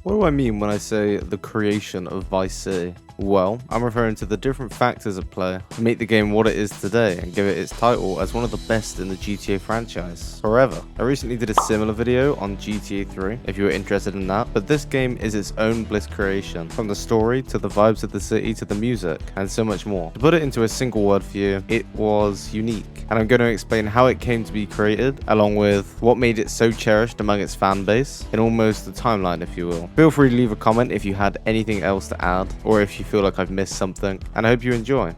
What do I mean when I say the creation of Vice City? Well, I'm referring to the different factors at play to make the game what it is today and give it its title as one of the best in the GTA franchise forever. I recently did a similar video on GTA 3 if you were interested in that, but this game is its own bliss creation, from the story to the vibes of the city to the music and so much more. To put it into a single word for you, it was unique, and I'm going to explain how it came to be created along with what made it so cherished among its fan base in almost the timeline, if you will. Feel free to leave a comment if you had anything else to add or if you feel like I've missed something, and I hope you enjoy.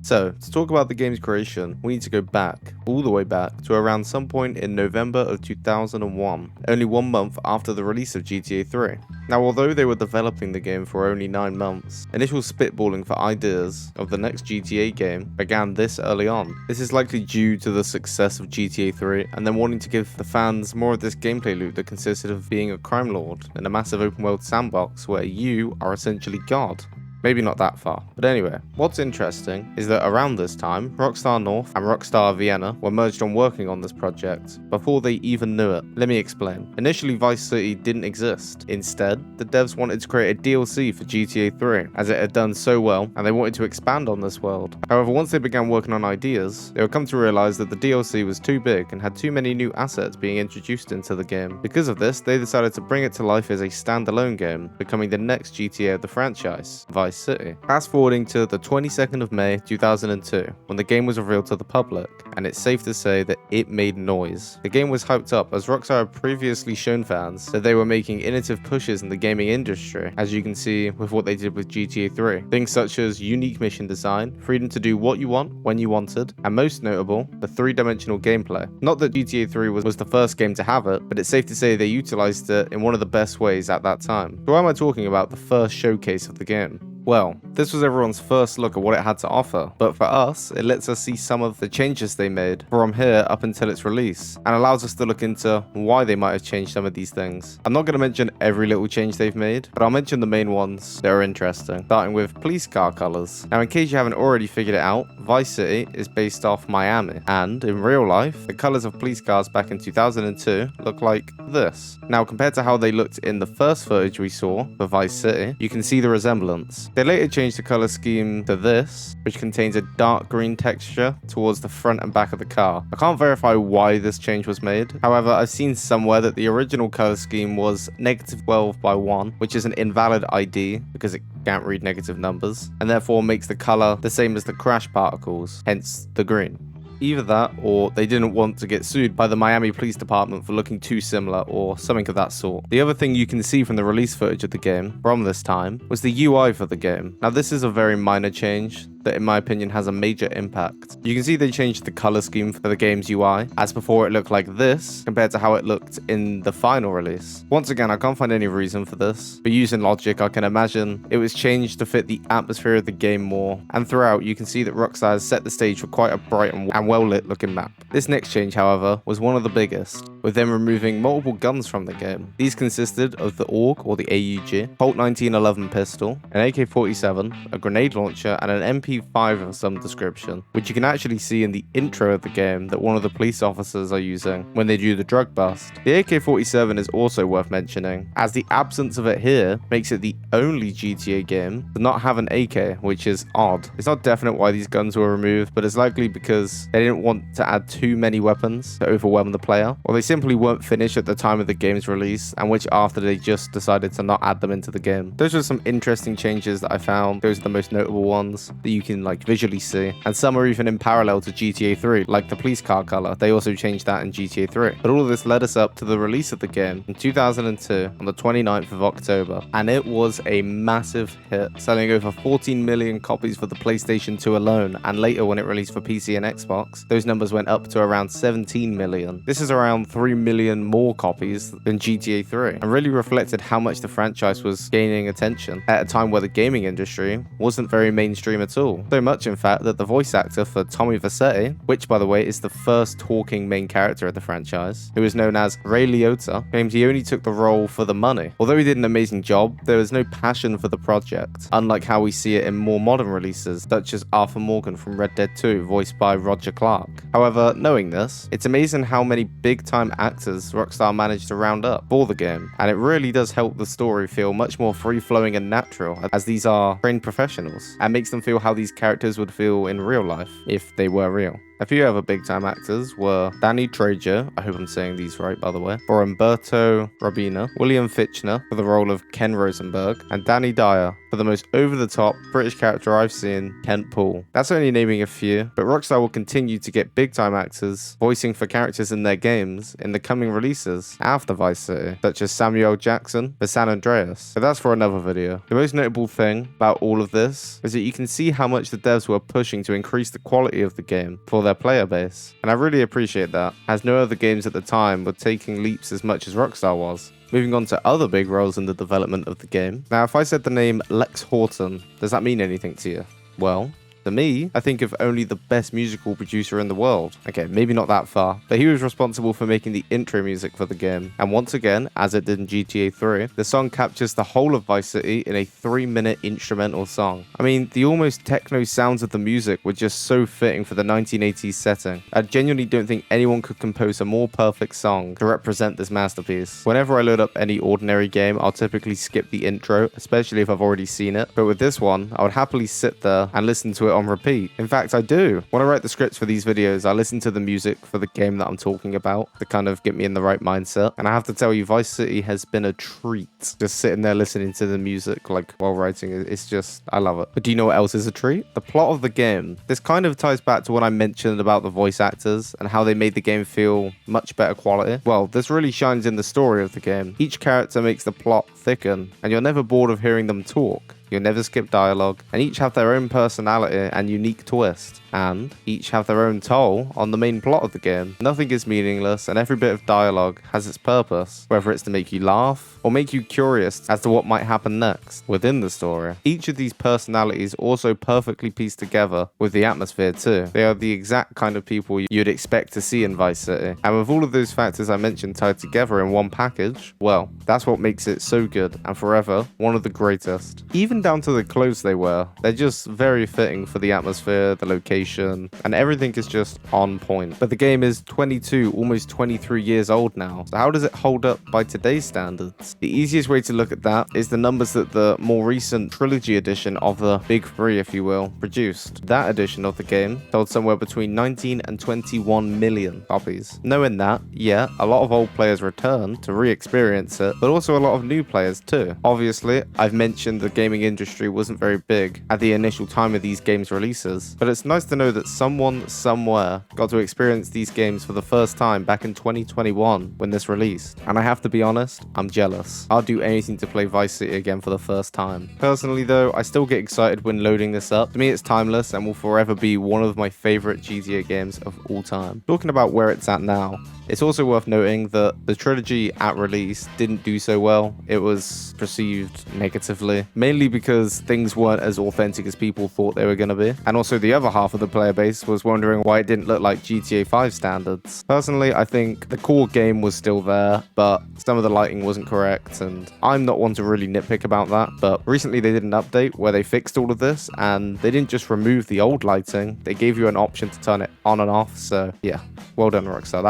So, to talk about the game's creation, we need to go back, all the way back, to around some point in November of 2001, only 1 month after the release of GTA 3. Now, although they were developing the game for only 9 months, initial spitballing for ideas of the next GTA game began this early on. This is likely due to the success of GTA 3 and them wanting to give the fans more of this gameplay loop that consisted of being a crime lord in a massive open world sandbox where you are essentially God. Maybe not that far. But anyway, what's interesting is that around this time, Rockstar North and Rockstar Vienna were merged on working on this project before they even knew it. Let me explain. Initially, Vice City didn't exist. Instead, the devs wanted to create a DLC for GTA 3, as it had done so well, and they wanted to expand on this world. However, once they began working on ideas, they would come to realize that the DLC was too big and had too many new assets being introduced into the game. Because of this, they decided to bring it to life as a standalone game, becoming the next GTA of the franchise, Vice City. Fast forwarding to the 22nd of May 2002, when the game was revealed to the public, and it's safe to say that it made noise. The game was hyped up as Rockstar had previously shown fans that they were making innovative pushes in the gaming industry, as you can see with what they did with GTA 3. Things such as unique mission design, freedom to do what you want when you wanted, and most notable, the three-dimensional gameplay. Not that GTA 3 was the first game to have it, but it's safe to say they utilized it in one of the best ways at that time. So why am I talking about the first showcase of the game? Well, this was everyone's first look at what it had to offer, but for us, it lets us see some of the changes they made from here up until its release, and allows us to look into why they might have changed some of these things. I'm not going to mention every little change they've made, but I'll mention the main ones that are interesting, starting with police car colors. Now, in case you haven't already figured it out, Vice City is based off Miami, and in real life, the colors of police cars back in 2002 look like this. Now, compared to how they looked in the first footage we saw for Vice City, you can see the resemblance. They later changed the color scheme to this, which contains a dark green texture towards the front and back of the car. I can't verify why this change was made. However, I've seen somewhere that the original color scheme was -12/1, which is an invalid ID because it can't read negative numbers, and therefore makes the color the same as the crash particles, hence the green. Either that, or they didn't want to get sued by the Miami Police Department for looking too similar, or something of that sort. The other thing you can see from the release footage of the game from this time was the UI for the game. Now, this is a very minor change that in my opinion has a major impact. You can see they changed the color scheme for the game's UI, as before it looked like this compared to how it looked in the final release. Once again, I can't find any reason for this, but using logic I can imagine it was changed to fit the atmosphere of the game more, and throughout you can see that Rockstar has set the stage for quite a bright and well lit looking map. This next change, however, was one of the biggest, with them removing multiple guns from the game. These consisted of the AUG or the AUG, Colt 1911 pistol, an AK-47, a grenade launcher, and an MP5 of some description, which you can actually see in the intro of the game that one of the police officers are using when they do the drug bust. The AK-47 is also worth mentioning, as the absence of it here makes it the only GTA game to not have an AK, which is odd. It's not definite why these guns were removed, but it's likely because they didn't want to add too many weapons to overwhelm the player, or they simply weren't finished at the time of the game's release, and which after they just decided to not add them into the game. Those are some interesting changes that I found. Those are the most notable ones that you can visually see, and some are even in parallel to GTA 3, like the police car color. They also changed that in GTA 3. But all of this led us up to the release of the game in 2002 on the 29th of October, and it was a massive hit, selling over 14 million copies for the PlayStation 2 alone, and later when it released for PC and Xbox, those numbers went up to around 17 million. This is around 3 3 million more copies than GTA 3, and really reflected how much the franchise was gaining attention at a time where the gaming industry wasn't very mainstream at all. So much, in fact, that the voice actor for Tommy Vercetti, which by the way is the first talking main character of the franchise, who is known as Ray Liotta, claims he only took the role for the money. Although he did an amazing job, there was no passion for the project, unlike how we see it in more modern releases, such as Arthur Morgan from Red Dead 2, voiced by Roger Clark. However, knowing this, it's amazing how many big-time actors Rockstar managed to round up for the game, and it really does help the story feel much more free-flowing and natural, as these are trained professionals, and makes them feel how these characters would feel in real life, if they were real. A few other big-time actors were Danny Trejo, I hope I'm saying these right by the way, for Umberto Robina, William Fichtner for the role of Ken Rosenberg, and Danny Dyer for the most over-the-top British character I've seen, Kent Poole. That's only naming a few, but Rockstar will continue to get big-time actors voicing for characters in their games in the coming releases after Vice City, such as Samuel Jackson for San Andreas. But that's for another video. The most notable thing about all of this is that you can see how much the devs were pushing to increase the quality of the game for their player base, and I really appreciate that, as no other games at the time were taking leaps as much as Rockstar was. Moving on to other big roles in the development of the game. Now, if I said the name Lex Horton, does that mean anything to you? Well, to me, I think of only the best musical producer in the world. Okay, maybe not that far, but he was responsible for making the intro music for the game. And once again, as it did in GTA 3, the song captures the whole of Vice City in a 3-minute instrumental song. I mean, the almost techno sounds of the music were just so fitting for the 1980s setting. I genuinely don't think anyone could compose a more perfect song to represent this masterpiece. Whenever I load up any ordinary game, I'll typically skip the intro, especially if I've already seen it. But with this one, I would happily sit there and listen to it on repeat. In fact, I do. When I write the scripts for these videos, I listen to the music for the game that I'm talking about to kind of get me in the right mindset. And I have to tell you, Vice City has been a treat. Just sitting there listening to the music like while writing, it's just, I love it. But do you know what else is a treat? The plot of the game. This kind of ties back to what I mentioned about the voice actors and how they made the game feel much better quality. Well, this really shines in the story of the game. Each character makes the plot thicken, and you're never bored of hearing them talk. You'll never skip dialogue, and each have their own personality and unique twist, and each have their own toll on the main plot of the game. Nothing is meaningless, and every bit of dialogue has its purpose, whether it's to make you laugh or make you curious as to what might happen next within the story. Each of these personalities also perfectly pieced together with the atmosphere too. They are the exact kind of people you'd expect to see in Vice City, and with all of those factors I mentioned tied together in one package, well, that's what makes it so good and forever one of the greatest. Even down to the clothes they wear, they're just very fitting for the atmosphere, the location, and everything is just on point. But the game is 22, almost 23 years old now, so how does it hold up by today's standards? The easiest way to look at that is the numbers that the more recent trilogy edition of the Big Three, if you will, produced. That edition of the game sold somewhere between 19 and 21 million copies. Knowing that, yeah, a lot of old players returned to re-experience it, but also a lot of new players too. Obviously, I've mentioned the gaming industry wasn't very big at the initial time of these games' releases, but it's nice to know that someone somewhere got to experience these games for the first time back in 2021 when this released. And I have to be honest, I'm jealous. I'll do anything to play Vice City again for the first time. Personally though, I still get excited when loading this up. To me, it's timeless and will forever be one of my favorite GTA games of all time. Talking about where it's at now, it's also worth noting that the trilogy at release didn't do so well. It was perceived negatively, mainly because things weren't as authentic as people thought they were going to be. And also the other half of the player base was wondering why it didn't look like GTA 5 standards. Personally, I think the core game was still there, but some of the lighting wasn't correct, and I'm not one to really nitpick about that. But recently they did an update where they fixed all of this, and they didn't just remove the old lighting, they gave you an option to turn it on and off. So yeah, well done Rockstar.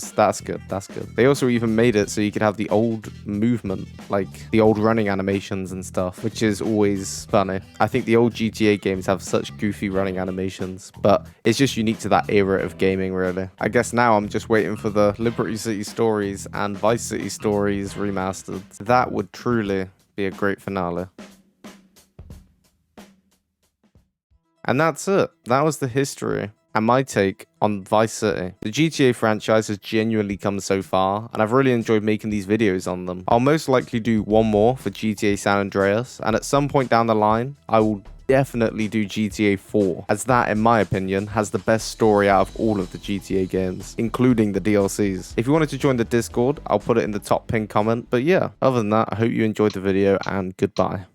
That's good. They also even made it so you could have the old movement, like the old running animations and stuff, which is always funny. I think the old GTA games have such goofy running animations, but it's just unique to that era of gaming, really. I guess now I'm just waiting for the Liberty City Stories and Vice City Stories remastered. That would truly be a great finale. And that's it. That was the history and my take on Vice City. The GTA franchise has genuinely come so far, and I've really enjoyed making these videos on them. I'll most likely do one more for GTA San Andreas, and at some point down the line, I will definitely do GTA 4, as that, in my opinion, has the best story out of all of the GTA games, including the DLCs. If you wanted to join the Discord, I'll put it in the top pinned comment. But yeah, other than that, I hope you enjoyed the video and goodbye.